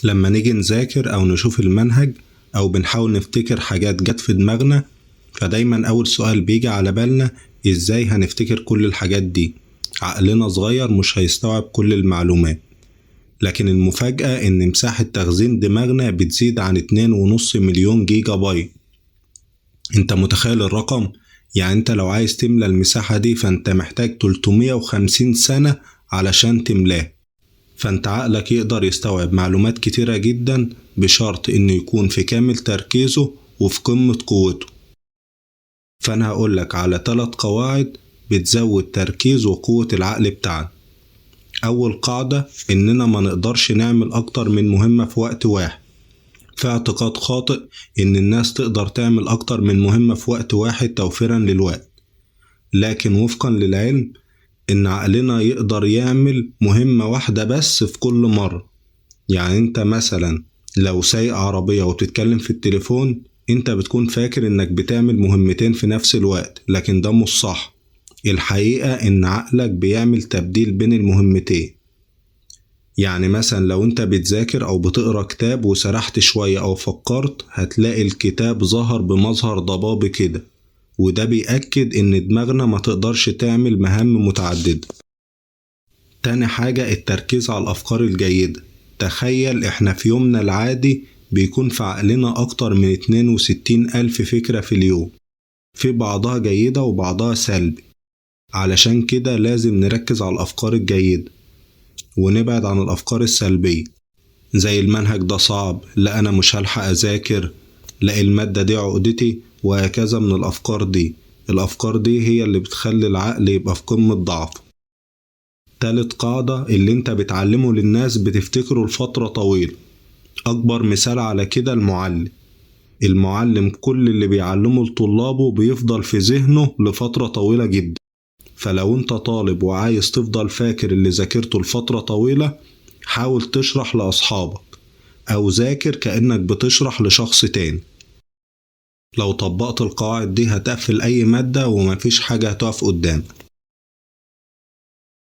لما نيجي نذاكر أو نشوف المنهج أو بنحاول نفتكر حاجات جت في دماغنا، فدايما أول سؤال بيجي على بالنا إزاي هنفتكر كل الحاجات دي؟ عقلنا صغير مش هيستوعب كل المعلومات. لكن المفاجأة إن مساحة تخزين دماغنا بتزيد عن 2.5 مليون جيجا بايت. انت متخيل الرقم؟ يعني انت لو عايز تملى المساحة دي فانت محتاج 350 سنة علشان تملاه. فانت عقلك يقدر يستوعب معلومات كتيرة جدا بشرط انه يكون في كامل تركيزه وفي قمة قوته. فانا هقولك على 3 قواعد بتزود تركيز وقوة العقل بتاعنا. اول قاعدة اننا ما نقدرش نعمل اكتر من مهمة في وقت واحد. في اعتقاد خاطئ ان الناس تقدر تعمل اكتر من مهمة في وقت واحد توفيرا للوقت، لكن وفقا للعلم ان عقلنا يقدر يعمل مهمة واحدة بس في كل مرة. يعني انت مثلا لو سايق عربية وتتكلم في التليفون، انت بتكون فاكر انك بتعمل مهمتين في نفس الوقت، لكن ده مش صح. الحقيقة ان عقلك بيعمل تبديل بين المهمتين. يعني مثلا لو انت بتذاكر او بتقرأ كتاب وسرحت شوية او فكرت، هتلاقي الكتاب ظهر بمظهر ضبابي كده، وده بيأكد ان دماغنا ما تقدرش تعمل مهام متعددة. تاني حاجة التركيز على الأفكار الجيدة. تخيل احنا في يومنا العادي بيكون في عقلنا أكتر من 62 ألف فكرة في اليوم، في بعضها جيدة وبعضها سلبي. علشان كده لازم نركز على الأفكار الجيدة ونبعد عن الأفكار السلبية، زي المنهج ده صعب، لا أنا مش هلحق أذاكر، لا المادة دي عقدتي، وهكذا. من الأفكار دي هي اللي بتخلي العقل يبقى في قمة ضعفه. تالت قاعدة، اللي انت بتعلمه للناس بتفتكره لفترة طويلة. أكبر مثال على كده المعلم كل اللي بيعلمه لطلابه بيفضل في ذهنه لفترة طويلة جدا. فلو انت طالب وعايز تفضل فاكر اللي ذاكرته لفترة طويلة، حاول تشرح لأصحابك أو ذاكر كأنك بتشرح لشخص تاني. لو طبقت القواعد دي هتقفل أي مادة ومفيش حاجة هتقف قدامك.